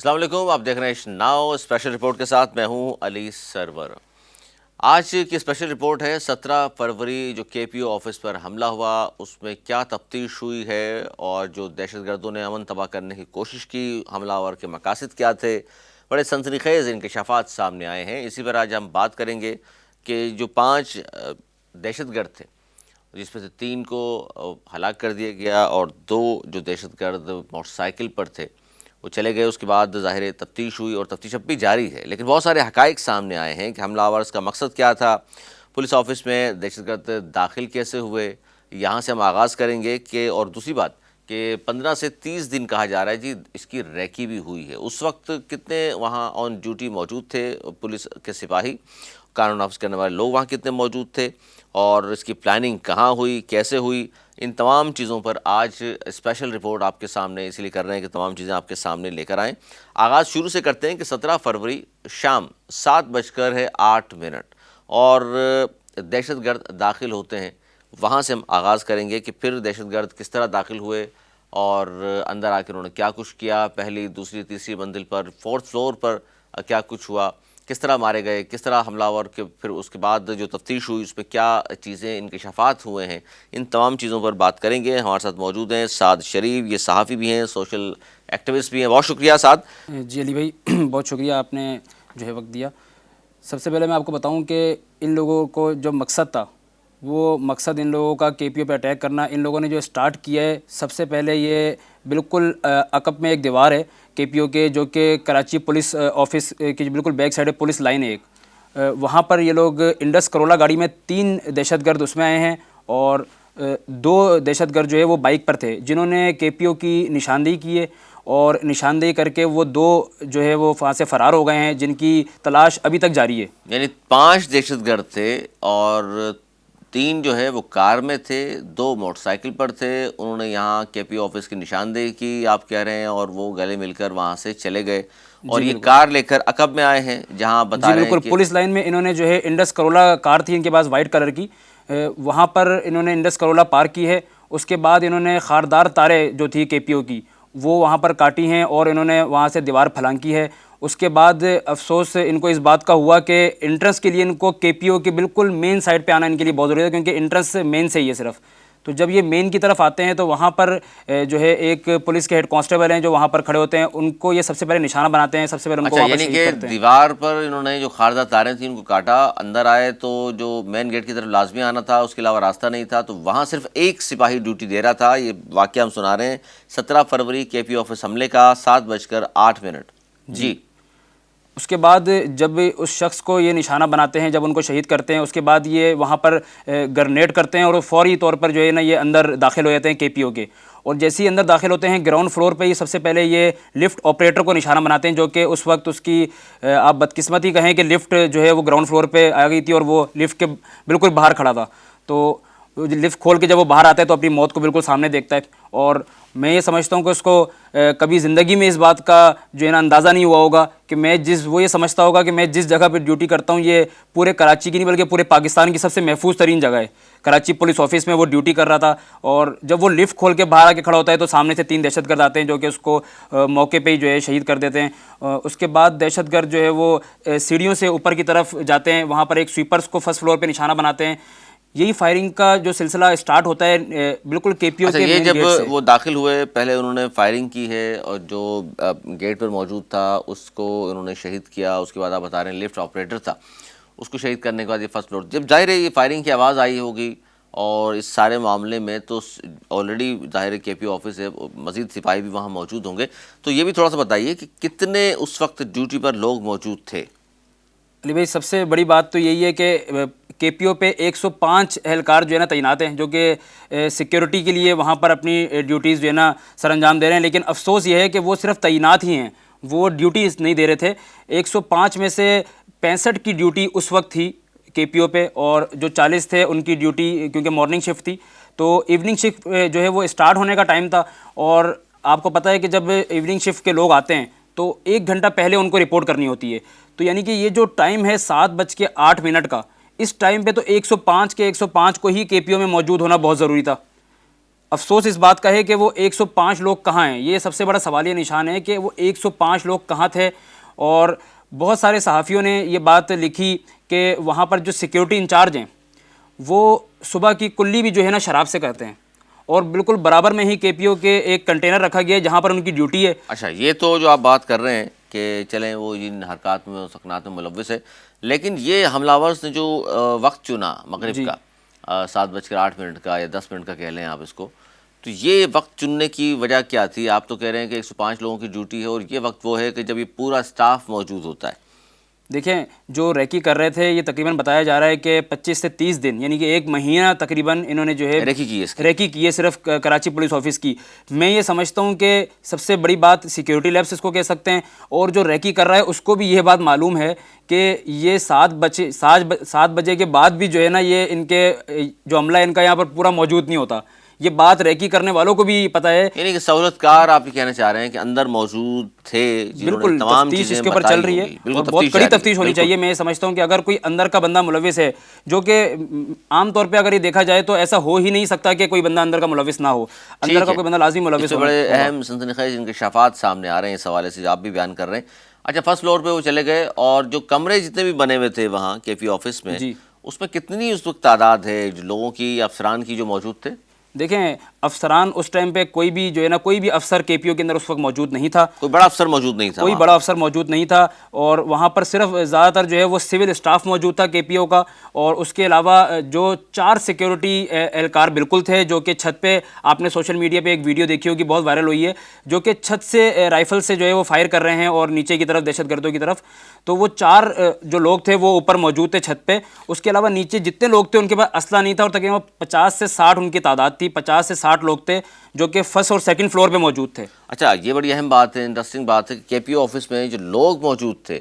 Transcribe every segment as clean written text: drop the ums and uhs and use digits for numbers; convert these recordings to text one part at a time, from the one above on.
السلام علیکم، آپ دیکھ رہے ہیں ناؤ اسپیشل رپورٹ کے ساتھ میں ہوں علی سرور۔ آج کی اسپیشل رپورٹ ہے 17 فروری جو کے پی او آفس پر حملہ ہوا، اس میں کیا تفتیش ہوئی ہے اور جو دہشت گردوں نے امن تباہ کرنے کی کوشش کی، حملہ آور کے مقاصد کیا تھے، بڑے سنسنی خیز انکشافات سامنے آئے ہیں۔ اسی پر آج ہم بات کریں گے کہ جو 5 دہشت گرد تھے، جس میں سے 3 کو ہلاک کر دیا گیا اور 2 جو دہشت گرد موٹر سائیکل پر تھے وہ چلے گئے، اس کے بعد ظاہر تفتیش ہوئی اور تفتیش اب بھی جاری ہے، لیکن بہت سارے حقائق سامنے آئے ہیں کہ حملہ آورز کا مقصد کیا تھا، پولیس آفس میں دہشت گرد داخل کیسے ہوئے۔ یہاں سے ہم آغاز کریں گے کہ اور دوسری بات کہ 15 سے 30 دن کہا جا رہا ہے جی اس کی ریکی بھی ہوئی ہے، اس وقت کتنے وہاں آن ڈیوٹی موجود تھے پولیس کے سپاہی، قانون نافذ کرنے والے لوگ وہاں کتنے موجود تھے اور اس کی پلاننگ کہاں ہوئی، کیسے ہوئی، ان تمام چیزوں پر آج اسپیشل رپورٹ آپ کے سامنے اس لیے کر رہے ہیں کہ تمام چیزیں آپ کے سامنے لے کر آئیں۔ آغاز شروع سے کرتے ہیں کہ 17 فروری شام 7:08 اور دہشت گرد داخل ہوتے ہیں، وہاں سے ہم آغاز کریں گے کہ پھر دہشت گرد کس طرح داخل ہوئے اور اندر آ کے انہوں نے کیا کچھ کیا، پہلی دوسری تیسری منزل پر 4تھ فلور پر کیا کچھ ہوا، کس طرح مارے گئے، کس طرح حملہ آور کے پھر اس کے بعد جو تفتیش ہوئی اس میں کیا چیزیں انکشافات ہوئے ہیں، ان تمام چیزوں پر بات کریں گے۔ ہمارے ساتھ موجود ہیں سعد شریف، یہ صحافی بھی ہیں، سوشل ایکٹیوسٹ بھی ہیں۔ بہت شکریہ سعد۔ جی علی بھائی، بہت شکریہ، آپ نے جو ہے وقت دیا۔ سب سے پہلے میں آپ کو بتاؤں کہ ان لوگوں کو جو مقصد تھا، وہ مقصد ان لوگوں کا کے پی او پہ اٹیک کرنا، ان لوگوں نے جو اسٹارٹ کیا ہے، سب سے پہلے یہ بالکل عقب میں ایک دیوار ہے کے پی او کے، جو کہ کراچی پولیس آفس کی بالکل بیک سائڈ ہے، پولیس لائن ہے ایک، وہاں پر یہ لوگ انڈس کرولا گاڑی میں 3 دہشت گرد اس میں آئے ہیں اور 2 دہشت گرد جو ہے وہ بائک پر تھے، جنہوں نے کے پی او کی نشاندہی کی ہے اور نشاندہی کر کے وہ 2 جو ہے وہ وہاں سے فرار ہو گئے ہیں، جن کی تلاش ابھی تک جاری ہے۔ یعنی 5 دہشت گرد تھے اور 3 جو ہے وہ کار میں تھے، 2 موٹر سائیکل پر تھے، انہوں نے یہاں کے پی آفس کی نشاندہی کی آپ کہہ رہے ہیں اور وہ گلے مل کر وہاں سے چلے گئے اور یہ کار لے کر عقب میں آئے ہیں جہاں بتا رہے ہیں کہ پولیس لائن میں انہوں نے جو ہے انڈس کرولا کار تھی ان کے پاس وائٹ کلر کی، وہاں پر انہوں نے انڈس کرولا پارک کی ہے، اس کے بعد انہوں نے خاردار تارے جو تھی کے پی او کی وہ وہاں پر کاٹی ہیں اور انہوں نے وہاں سے دیوار پھلانکی ہے۔ اس کے بعد افسوس ان کو اس بات کا ہوا کہ انٹرنس کے لیے ان کو کے پی او کے بالکل مین سائڈ پہ آنا ان کے لیے بہت ضروری ہے، کیونکہ انٹرنس مین سے ہی ہے صرف، تو جب یہ مین کی طرف آتے ہیں تو وہاں پر جو ہے ایک پولیس کے ہیڈ کانسٹیبل ہیں جو وہاں پر کھڑے ہوتے ہیں، ان کو یہ سب سے پہلے نشانہ بناتے ہیں، سب سے پہلے ان کو وہاں پر یعنی شہید کہ کرتے ہیں۔ دیوار پر انہوں نے جو خاردار تاریں تھیں ان کو کاٹا، اندر آئے تو جو مین گیٹ کی طرف لازمی آنا تھا اس کے علاوہ راستہ نہیں تھا، تو وہاں صرف ایک سپاہی ڈیوٹی دے رہا تھا۔ یہ واقعہ ہم سنا رہے ہیں 17 فروری کے پی آفس حملے کا 7:08۔ جی اس کے بعد جب اس شخص کو یہ نشانہ بناتے ہیں، جب ان کو شہید کرتے ہیں، اس کے بعد یہ وہاں پر گرنیڈ کرتے ہیں اور فوری طور پر جو ہے نا یہ اندر داخل ہو جاتے ہیں کے پی او کے، اور جیسے ہی اندر داخل ہوتے ہیں گراؤنڈ فلور پہ ہی سب سے پہلے یہ لفٹ آپریٹر کو نشانہ بناتے ہیں، جو کہ اس وقت اس کی آپ بدقسمتی کہیں کہ لفٹ جو ہے وہ گراؤنڈ فلور پہ آ گئی تھی اور وہ لفٹ کے بالکل باہر کھڑا تھا، تو لفٹ کھول کے جب وہ باہر آتا ہے تو اپنی موت کو بالکل سامنے دیکھتا ہے، اور میں یہ سمجھتا ہوں کہ اس کو کبھی زندگی میں اس بات کا جو ہے نا اندازہ نہیں ہوا ہوگا کہ وہ یہ سمجھتا ہوگا کہ میں جس جگہ پہ ڈیوٹی کرتا ہوں یہ پورے کراچی کی نہیں بلکہ پورے پاکستان کی سب سے محفوظ ترین جگہ ہے۔ کراچی پولیس آفس میں وہ ڈیوٹی کر رہا تھا اور جب وہ لفٹ کھول کے باہر آ کے کھڑا ہوتا ہے تو سامنے سے 3 دہشت گرد آتے ہیں جو کہ اس کو موقع پہ ہی جو ہے شہید کر دیتے ہیں۔ اس کے بعد دہشت گرد جو ہے وہ سیڑھیوں سے اوپر کی طرف جاتے ہیں، وہاں پر ایک سویپرز کو فرسٹ فلور پہ نشانہ بناتے ہیں۔ یہی فائرنگ کا جو سلسلہ اسٹارٹ ہوتا ہے بالکل کے پی او کے یہ مین جب گیٹ سے۔ وہ داخل ہوئے پہلے انہوں نے فائرنگ کی ہے اور جو گیٹ پر موجود تھا اس کو انہوں نے شہید کیا، اس کے بعد آپ بتا رہے ہیں لفٹ آپریٹر تھا، اس کو شہید کرنے کے بعد یہ فرسٹ فلور، جب ظاہر ہے یہ فائرنگ کی آواز آئی ہوگی اور اس سارے معاملے میں تو آلریڈی ظاہر کے پی او آفس ہے، مزید سپاہی بھی وہاں موجود ہوں گے، تو یہ بھی تھوڑا سا بتائیے کہ کتنے اس وقت ڈیوٹی پر لوگ موجود تھے؟ علی بھائی، سب سے بڑی بات تو یہی ہے کہ کے پی او پہ 105 اہلکار جو ہے نا تعینات ہیں، جو کہ سیکیورٹی کے لیے وہاں پر اپنی ڈیوٹیز جو ہے نا سر انجام دے رہے ہیں، لیکن افسوس یہ ہے کہ وہ صرف تعینات ہی ہیں، وہ ڈیوٹیز نہیں دے رہے تھے۔ 105 میں سے 65 کی ڈیوٹی اس وقت تھی کے پی او پہ، اور جو 40 تھے ان کی ڈیوٹی کیونکہ مارننگ شفٹ تھی، تو ایوننگ شفٹ جو ہے وہ اسٹارٹ ہونے کا ٹائم تھا، اور آپ کو پتہ ہے کہ جب ایوننگ شفٹ کے لوگ آتے ہیں تو 1 گھنٹہ پہلے ان کو رپورٹ کرنی ہوتی ہے، تو یعنی کہ یہ جو ٹائم ہے 7:08 کا، اس ٹائم پہ تو 105 کے 105 کو ہی کے پی او میں موجود ہونا بہت ضروری تھا، افسوس اس بات کا ہے کہ وہ 105 لوگ کہاں ہیں. یہ سب سے بڑا سوالیہ نشان ہے کہ وہ 105 لوگ کہاں تھے. اور بہت سارے صحافیوں نے یہ بات لکھی کہ وہاں پر جو سیکیورٹی انچارج ہیں وہ صبح کی کلی بھی جو ہے نا شراب سے کرتے ہیں, اور بالکل برابر میں ہی کے پی او کے ایک کنٹینر رکھا گیا ہے جہاں پر ان کی ڈیوٹی ہے. اچھا, یہ تو جو آپ بات کر رہے ہیں کہ چلیں وہ ان حرکات میں سکنات میں ملوث ہے, لیکن یہ حملہ آور نے جو وقت چنا مغرب کا 7:08 کا یا 10 منٹ کا کہہ لیں آپ اس کو, تو یہ وقت چننے کی وجہ کیا تھی؟ آپ تو کہہ رہے ہیں کہ 105 لوگوں کی ڈیوٹی ہے, اور یہ وقت وہ ہے کہ جب یہ پورا سٹاف موجود ہوتا ہے. دیکھیں, جو ریکی کر رہے تھے یہ تقریباً بتایا جا رہا ہے کہ 25 سے 30 دن یعنی کہ ایک مہینہ تقریباً انہوں نے جو ہے ریکی کی ہے صرف کراچی پولیس آفس کی. میں یہ سمجھتا ہوں کہ سب سے بڑی بات سیکیورٹی لیپس اس کو کہہ سکتے ہیں, اور جو ریکی کر رہا ہے اس کو بھی یہ بات معلوم ہے کہ یہ 7 بجے کے بعد بھی جو ہے نا یہ ان کے جو عملہ ان کا یہاں پر پورا موجود نہیں ہوتا. یہ بات ریکی کرنے والوں کو بھی پتہ ہے. یعنی کہ سہولت کار آپ یہ کہنا چاہ رہے ہیں کہ اندر موجود تھے, بالکل تفتیش اس کے اوپر چل رہی ہے, بہت کڑی تفتیش ہونی چاہیے. میں سمجھتا ہوں کہ اگر کوئی اندر کا بندہ ملوث ہے, جو کہ عام طور پہ اگر یہ دیکھا جائے تو ایسا ہو ہی نہیں سکتا کہ کوئی بندہ اندر کا ملوث نہ ہو, اندر کا کوئی بندہ لازمی ملوث ہو. بڑے اہم سنسنی خیز انکشافات سامنے آ رہے ہیں اس حوالے سے, آپ بھی بیان کر رہے ہیں. اچھا, فرسٹ فلور پہ وہ چلے گئے, اور جو کمرے جتنے بھی بنے ہوئے تھے وہاں کے پی آفس میں, اس میں کتنی اس وقت تعداد ہے لوگوں کی, افسران کی جو موجود تھے؟ دیکھیں, افسران اس ٹائم پہ کوئی بھی جو ہے نا کوئی بھی افسر کے پی او کے اندر اس وقت موجود نہیں تھا. کوئی بڑا افسر موجود نہیں تھا, کوئی بڑا افسر موجود نہیں تھا, اور وہاں پر صرف زیادہ تر جو ہے وہ سول اسٹاف موجود تھا کے پی او کا. اور اس کے علاوہ جو 4 سیکیورٹی اہلکار بالکل تھے جو کہ چھت پہ, آپ نے سوشل میڈیا پہ ایک ویڈیو دیکھی ہوگی بہت وائرل ہوئی ہے, جو کہ چھت سے رائفل سے جو ہے وہ فائر کر رہے ہیں اور نیچے کی طرف دہشت گردوں کی طرف. تو وہ 4 جو لوگ تھے وہ اوپر موجود تھے چھت پہ. اس کے علاوہ نیچے جتنے لوگ تھے ان کے پاس اسلحہ نہیں تھا, اور تقریباً 50 سے 60 ان کی تعداد تھی, 50 سے 60 لوگ تھے جو کہ فرسٹ اور سیکنڈ فلور پہ موجود تھے. اچھا, یہ بڑی اہم بات ہے, انٹرسٹنگ بات ہے کہ کے پی او آفس میں جو لوگ موجود تھے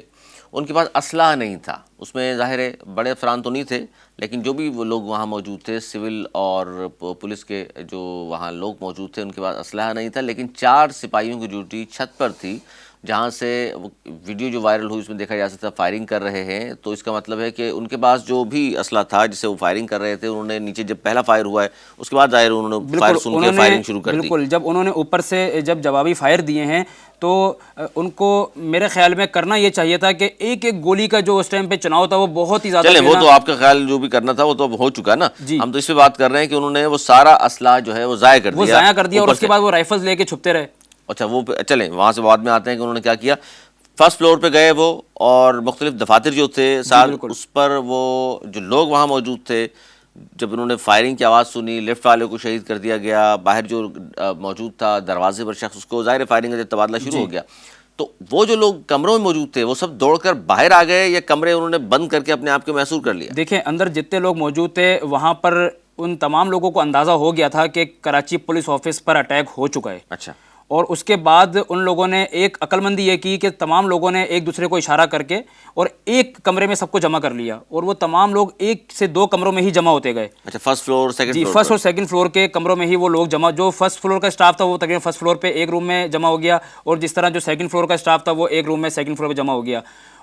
ان کے پاس اسلحہ نہیں تھا. اس میں ظاہر ہے بڑے افسران تو نہیں تھے, لیکن جو بھی وہ لوگ وہاں موجود تھے, سول اور پولیس کے جو وہاں لوگ موجود تھے, ان کے پاس اسلحہ نہیں تھا. لیکن 4 سپاہیوں کی ڈیوٹی چھت پر تھی, جہاں سے ویڈیو جو وائرل ہوئی اس میں دیکھا جا سکتا ہے فائرنگ کر رہے ہیں. تو اس کا مطلب ہے کہ ان کے پاس جو بھی اسلحہ تھا جسے وہ فائرنگ کر رہے تھے, انہوں نے نیچے جب پہلا فائر ہوا ہے اس کے بعد ظاہر انہوں نے فائر سن کے فائرنگ شروع کر دی. بالکل, جب انہوں نے اوپر سے جب جوابی فائر دیے ہیں تو ان کو میرے خیال میں کرنا یہ چاہیے تھا کہ ایک ایک گولی کا جو اس ٹائم پہ چناؤ تھا وہ بہت ہی زیادہ. چلیں, وہ تو آپ کا خیال جو بھی کرنا تھا وہ تو اب ہو چکا نا. ہم تو اس پہ بات کر رہے ہیں کہ انہوں نے وہ سارا اسلحہ جو ہے وہ ضائع کر دیا, اور اس کے بعد وہ رائفلز لے کے چھپتے رہے. اچھا, وہ چلیں وہاں سے بعد میں آتے ہیں کہ انہوں نے کیا کیا. فرسٹ فلور پہ گئے وہ, اور مختلف دفاتر جو تھے ساتھ اس پر وہ جو لوگ وہاں موجود تھے, جب انہوں نے فائرنگ کی آواز سنی, لفٹ والے کو شہید کر دیا گیا, باہر جو موجود تھا دروازے پر شخص, اس کو ظاہر فائرنگ کا تبادلہ شروع ہو گیا. تو وہ جو لوگ کمروں میں موجود تھے وہ سب دوڑ کر باہر آ گئے, یا کمرے انہوں نے بند کر کے اپنے آپ کو محصور کر لیا؟ دیکھیں, اندر جتنے لوگ موجود تھے وہاں پر ان تمام لوگوں کو اندازہ ہو گیا تھا کہ کراچی پولیس آفس پر اٹیک ہو چکا ہے. اچھا, اور اس کے بعد ان لوگوں نے ایک عقل مندی یہ کی کہ تمام لوگوں نے ایک دوسرے کو اشارہ کر کے اور ایک کمرے میں سب کو جمع کر لیا, اور وہ تمام لوگ 1 سے 2 کمروں میں ہی جمع ہوتے گئے. اچھا, first floor second floor, first اور سیکنڈ فلور کے کمروں میں ہی وہ لوگ جمع, جو فرسٹ فلور کا اسٹاف تھا وہ تقریباً فرسٹ فلور پہ ایک روم میں جمع ہو گیا, اور جس طرح جو سیکنڈ فلور کا اسٹاف تھا وہ ایک روم میں سیکنڈ فلور پہ جمع ہو گیا.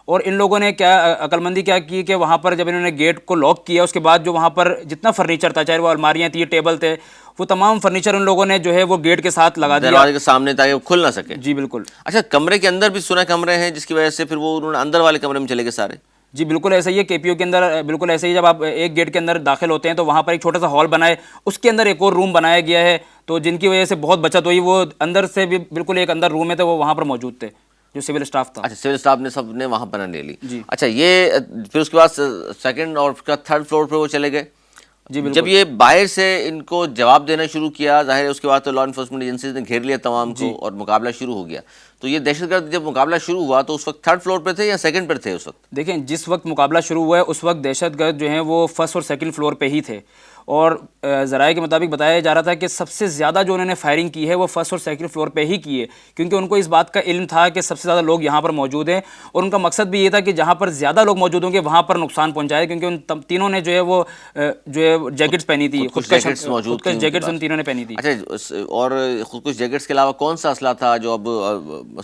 اور ان لوگوں نے کیا عقل مندی کیا کی کہ وہاں پر جب انہوں نے گیٹ کو لاک کیا, اس کے بعد جو وہاں پر جتنا فرنیچر تھا, چاہے وہ الماریاں تھیں, ٹیبل تھے, وہ تمام فرنیچر ان لوگوں نے جو ہے وہ گیٹ کے ساتھ لگا دیا دروازے کے سامنے تاکہ وہ کھل نہ سکے. جی بالکل. اچھا, کمرے کے اندر بھی سنا کمرے ہیں جس کی وجہ سے پھر وہ انہوں نے اندر والے کمرے میں چلے گئے سارے؟ جی بالکل ایسا ہی ہے, کے پی او کے اندر بالکل ایسا ہی. جب آپ ایک گیٹ کے اندر داخل ہوتے ہیں تو وہاں پر ایک چھوٹا سا ہال بنا ہے, اس کے اندر ایک اور روم بنایا گیا ہے, تو جن کی وجہ سے بہت بچت ہوئی. وہ اندر سے بھی بالکل ایک اندر روم ہے تو وہ وہاں پر موجود تھے جو سول اسٹاف تھا. اچھا, سول اسٹاف نے سب نے وہاں پر لے لی. اچھا, یہ پھر اس کے بعد سیکنڈ اور تھرڈ فلور پہ وہ چلے گئے. جی بالکل. جب یہ باہر سے ان کو جواب دینا شروع کیا, ظاہر ہے اس کے بعد تو لا انفورسمنٹ ایجنسیز نے گھیر لیا تمام کو, اور مقابلہ شروع ہو گیا. تو یہ دہشت گرد جب مقابلہ شروع ہوا تو اس وقت تھرڈ فلور پہ تھے یا سیکنڈ پر تھے اس وقت؟ دیکھیں, جس وقت مقابلہ شروع ہوا ہے اس وقت دہشت گرد جو ہیں وہ فرسٹ اور سیکنڈ فلور پہ ہی تھے, اور ذرائع کے مطابق بتایا جا رہا تھا کہ سب سے زیادہ جو انہوں نے فائرنگ کی ہے وہ فرسٹ اور سیکنڈ فلور پہ ہی کی ہے, کیونکہ ان کو اس بات کا علم تھا کہ سب سے زیادہ لوگ یہاں پر موجود ہیں, اور ان کا مقصد بھی یہ تھا کہ جہاں پر زیادہ لوگ موجود ہوں گے وہاں پر نقصان پہنچائے, کیونکہ ان تینوں نے جو ہے وہ جیکٹس پہنی تھی, خودکش جیکٹس ان تینوں نے پہنی تھی. اچھا, اور خودکش جیکٹس کے علاوہ کون سا اسلحہ تھا جو اب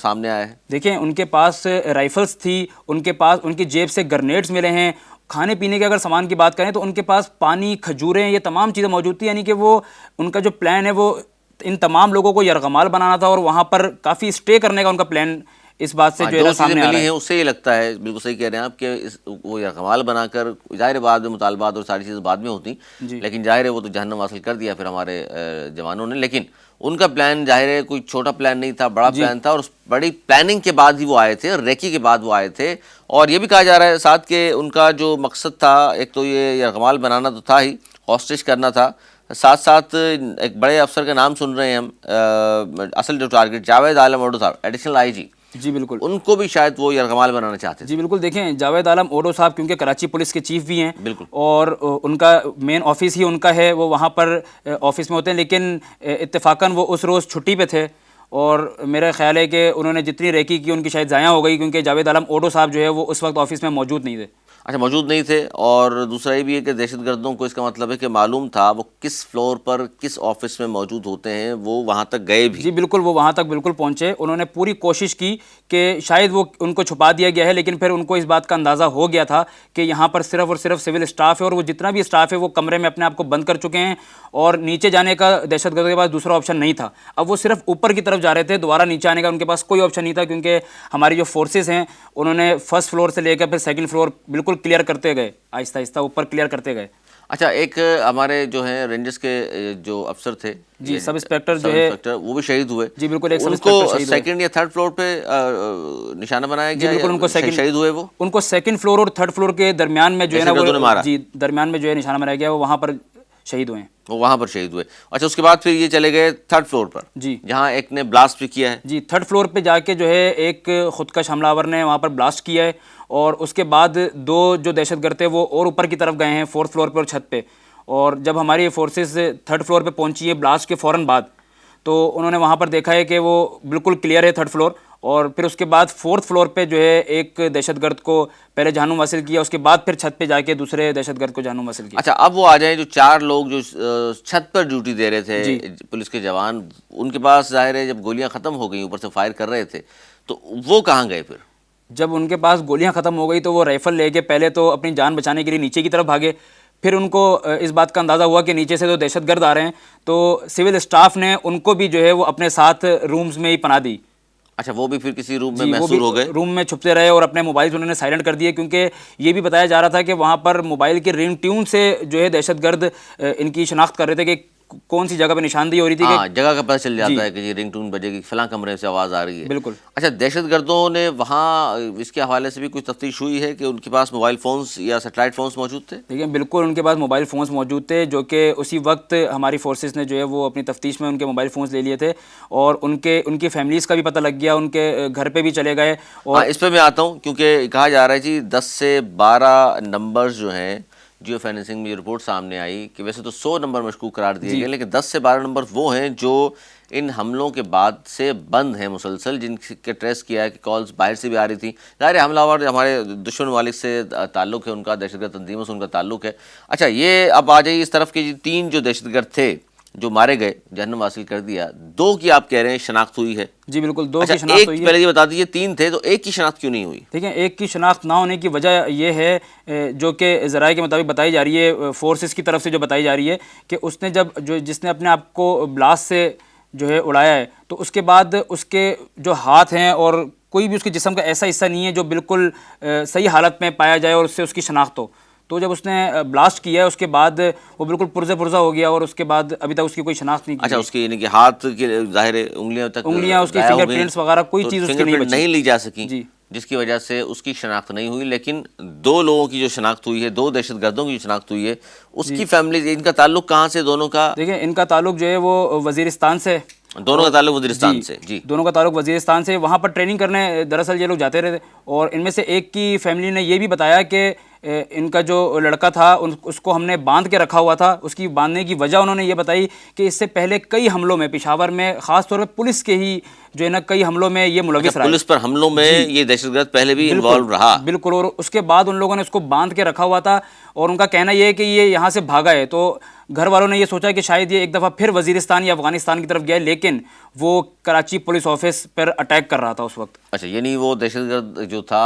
سامنے آیا ہے؟ دیکھیں, ان کے پاس رائفلس تھی, ان کے پاس ان کی جیب سے گرنیڈز ملے ہیں, کھانے پینے کے اگر سامان کی بات کریں تو ان کے پاس پانی، کھجوریں، یہ تمام چیزیں موجود تھیں. یعنی کہ وہ ان کا جو پلان ہے وہ ان تمام لوگوں کو یرغمال بنانا تھا اور وہاں پر کافی اسٹے کرنے کا ان کا پلان اس بات سے جو ہے سامنے آ رہا ہے. اس سے یہ لگتا ہے، بالکل صحیح کہہ رہے ہیں آپ، کہ وہ یرغمال بنا کر ظاہر بعد میں مطالبات اور ساری چیزیں بعد میں ہوتی، لیکن ظاہر ہے وہ تو جہنم حاصل کر دیا پھر ہمارے جوانوں نے. لیکن ان کا پلان ظاہر ہے کوئی چھوٹا پلان نہیں تھا، بڑا پلان تھا، اور اس بڑی پلاننگ کے بعد ہی وہ آئے تھے، ریکی کے بعد وہ آئے تھے. اور یہ بھی کہا جا رہا ہے ساتھ کہ ان کا جو مقصد تھا، ایک تو یہ یرغمال بنانا تو تھا ہی، ہاسٹیج کرنا تھا، ساتھ ساتھ ایک بڑے افسر کا نام سن رہے ہیں ہم، اصل جو ٹارگیٹ جاوید عالم اوڈو صاحب، ایڈیشنل آئی جی، جی بالکل، ان کو بھی شاید وہ یرغمال بنانا چاہتے تھے. جی بالکل. دیکھیں جاوید عالم اوڈو صاحب کیونکہ کراچی پولیس کے چیف بھی ہیں، بالکل، اور ان کا مین آفس ہی ان کا ہے، وہ وہاں پر آفس میں ہوتے ہیں، لیکن اتفاقاً وہ اس روز چھٹی پہ تھے، اور میرا خیال ہے کہ انہوں نے جتنی ریکی کی ان کی شاید ضائع ہو گئی، کیونکہ جاوید عالم اوڈو صاحب جو ہے وہ اس وقت آفس میں موجود نہیں تھے. اچھا موجود نہیں تھے. اور دوسرا یہ بھی ہے کہ دہشت گردوں کو اس کا مطلب ہے کہ معلوم تھا وہ کس فلور پر کس آفس میں موجود ہوتے ہیں، وہ وہاں تک گئے بھی. جی بالکل، وہ وہاں تک بالکل پہنچے. انہوں نے پوری کوشش کی کہ شاید وہ ان کو چھپا دیا گیا ہے، لیکن پھر ان کو اس بات کا اندازہ ہو گیا تھا کہ یہاں پر صرف اور صرف سول اسٹاف ہے، اور وہ جتنا بھی اسٹاف ہے وہ کمرے میں اپنے آپ کو بند کر چکے ہیں، اور نیچے جانے کا دہشت گردوں کے پاس دوسرا آپشن نہیں تھا. اب وہ صرف اوپر کی طرف جا رہے تھے، دوبارہ نیچے آنے کا ان کے پاس کوئی آپشن نہیں تھا، کیونکہ ہماری جو فورسز ہیں انہوں نے فرسٹ فلور سے لے کر پھر سیکنڈ فلور بالکل کلیئر کرتے گئے، آہستہ آہستہ اوپر کلیئر کرتے گئے. اچھا ایک ہمارے جو ہیں رینجرز کے جو افسر تھے، جی سب انسپیکٹر جو ہے وہ بھی شہید ہوئے. جی بالکل، ایک سب ان کو انسپیکٹر شہید ہوئے. سیکنڈ یا تھرڈ فلور پہ نشانہ بنایا گیا، بالکل ان کو شہید ہوئے وہ ان کو سیکنڈ فلور اور تھرڈ فلور کے درمیان میں جو ہے نا وہ جی درمیان میں جو ہے نشانہ بنایا گیا، وہ وہاں پر شہید ہوئے ہیں. وہ وہاں پر شہید ہوئے. اچھا اس کے بعد پھر یہ چلے گئے تھرڈ فلور پر، جی جہاں ایک نے بلاسٹ بھی کیا ہے. جی تھرڈ فلور پہ جا کے جو ہے ایک خودکش حملہ آور نے وہاں پر بلاسٹ کیا ہے، اور اس کے بعد دو جو دہشت گرد تھے وہ اور اوپر کی طرف گئے ہیں فورتھ فلور پہ اور چھت پہ. اور جب ہماری فورسز تھرڈ فلور پہ پہنچی ہے بلاسٹ کے فوراً بعد، تو انہوں نے وہاں پر دیکھا ہے کہ وہ بالکل کلیئر ہے تھرڈ فلور، اور پھر اس کے بعد فورتھ فلور پہ جو ہے ایک دہشت گرد کو پہلے جہنم حاصل کیا، اس کے بعد پھر چھت پہ جا کے دوسرے دہشت گرد کو جہنم حاصل کیا. اچھا اب وہ آ جائیں جو چار لوگ جو چھت پر ڈیوٹی دے رہے تھے پولیس کے جوان، ان کے پاس ظاہر ہے جب گولیاں ختم ہو گئیں اوپر سے فائر کر رہے تھے، تو وہ کہاں گئے پھر؟ جب ان کے پاس گولیاں ختم ہو گئی تو وہ رائفل لے کے پہلے تو اپنی جان بچانے کے لیے نیچے کی طرف بھاگے. پھر ان کو اس بات کا اندازہ ہوا کہ نیچے سے تو دہشت گرد آ رہے ہیں، تو سول اسٹاف نے ان کو بھی جو ہے وہ اپنے ساتھ رومز میں ہی پناہ دی. اچھا وہ بھی پھر کسی روم میں محصور ہو گئے، روم میں چھپتے رہے، اور اپنے موبائل انہوں نے سائلنٹ کر دیے، کیونکہ یہ بھی بتایا جا رہا تھا کہ وہاں پر موبائل کے رنگ ٹیون سے جو ہے دہشت گرد ان کی شناخت کر رہے تھے کہ کون سی جگہ پہ نشاندہی ہو رہی تھی. ہاں جگہ کا پتہ چل جاتا ہے کہ یہ رنگ ٹون بجے گی، فلاں کمرے سے آواز آ رہی ہے. بالکل. اچھا دہشت گردوں نے وہاں اس کے حوالے سے بھی کچھ تفتیش ہوئی ہے کہ ان کے پاس موبائل فونز یا سیٹلائٹ فونز موجود تھے؟ دیکھیں بالکل ان کے پاس موبائل فونز موجود تھے، جو کہ اسی وقت ہماری فورسز نے جو ہے وہ اپنی تفتیش میں ان کے موبائل فونز لے لیے تھے، اور ان کی فیملیز کا بھی پتہ لگ گیا، ان کے گھر پہ بھی چلے گئے. اور اس پہ میں آتا ہوں، کیونکہ کہا جا رہا ہے جی 10 سے 12 نمبرز جو ہیں جیو فینسنگ میں یہ رپورٹ سامنے آئی کہ ویسے تو 100 نمبر مشکوک قرار دیے گئے، لیکن 10 سے 12 نمبر وہ ہیں جو ان حملوں کے بعد سے بند ہیں مسلسل، جن کے ٹریس کیا ہے کہ کالز باہر سے بھی آ رہی تھیں. ظاہر حملہ آور ہمارے دشمن ممالک سے تعلق ہے ان کا، دہشت گرد تنظیموں سے ان کا تعلق ہے. اچھا یہ اب آ جائیے اس طرف کے 3 جو دہشت گرد تھے جو مارے گئے، جہنم حاصل کر دیا، 2 کی آپ کہہ رہے ہیں شناخت ہوئی ہے. جی بالکل 2 کی شناخت ہوئی ہے. پہلے یہ بتا دیجیے 3 تھے تو 1 کی شناخت کیوں نہیں ہوئی؟ دیکھیں ایک کی شناخت نہ ہونے کی وجہ یہ ہے جو کہ ذرائع کے مطابق بتائی جا رہی ہے، فورسز کی طرف سے جو بتائی جا رہی ہے، کہ اس نے جس نے اپنے آپ کو بلاسٹ سے جو ہے اڑایا ہے، تو اس کے بعد اس کے جو ہاتھ ہیں اور کوئی بھی اس کے جسم کا ایسا حصہ نہیں ہے جو بالکل صحیح حالت میں پایا جائے اور اس سے اس کی شناخت ہو. تو جب اس نے بلاسٹ کیا ہے اس کے بعد وہ بالکل پرزے پرزہ ہو گیا، اور اس کے بعد ابھی تک اس کی کوئی شناخت نہیں کی. اچھا اس کی یعنی کہ ہاتھ کے ظاہر انگلیاں تک، انگلیاں اس کی فنگر پرنٹس وغیرہ کوئی چیز اس کی نہیں لی جا سکی، جی جس کی وجہ سے اس کی شناخت نہیں ہوئی. لیکن 2 لوگوں کی جو شناخت ہوئی ہے، 2 دہشت گردوں کی جو شناخت ہوئی ہے، اس کی فیملی، ان کا تعلق کہاں سے دونوں کا؟ دیکھیں ان کا تعلق جو ہے وہ وزیرستان سے، دونوں کا تعلق وزیرستان سے. جی دونوں کا تعلق وزیرستان سے. وہاں پر ٹریننگ کرنے دراصل یہ لوگ جاتے رہے، اور ان میں سے ایک کی فیملی نے یہ بھی بتایا کہ ان کا جو لڑکا تھا اس کو ہم نے باندھ کے رکھا ہوا تھا. اس کی باندھنے کی وجہ انہوں نے یہ بتائی کہ اس سے پہلے کئی حملوں میں پشاور میں خاص طور پہ پولیس کے ہی جو ہے نا کئی حملوں میں یہ ملوث رہا. پولیس پر حملوں میں یہ دہشت گرد پہلے بھی انوالو رہا. بالکل. اور اس کے بعد ان لوگوں نے اس کو باندھ کے رکھا ہوا تھا، اور ان کا کہنا یہ ہے کہ یہ یہاں سے بھاگا ہے. تو گھر والوں نے یہ سوچا کہ شاید یہ ایک دفعہ پھر وزیرستان یا افغانستان کی طرف گیا، لیکن وہ کراچی پولیس آفس پر اٹیک کر رہا تھا اس وقت. اچھا یعنی وہ دہشت گرد جو تھا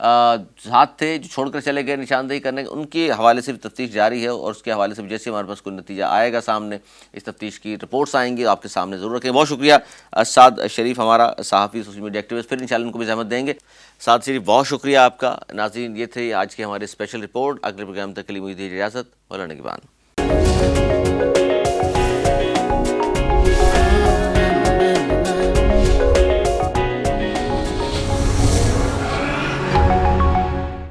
ساتھ تھے جو چھوڑ کر چلے گئے نشاندہی کرنے، ان کے حوالے سے بھی تفتیش جاری ہے، اور اس کے حوالے سے بھی جیسے ہمارے پاس کوئی نتیجہ آئے گا سامنے، اس تفتیش کی رپورٹس آئیں گی، آپ کے سامنے ضرور رکھیں. بہت شکریہ سعد شریف، ہمارا صحافی، سوشل میڈیا ایکٹیوسٹ، پھر انشاءاللہ ان کو بھی زحمت دیں گے. سعد شریف بہت شکریہ آپ کا. ناظرین یہ تھے آج کے ہمارے اسپیشل رپورٹ. اگلے پروگرام تک کے لیے مجھے دیجیے اجازت. مولانا نگہبان.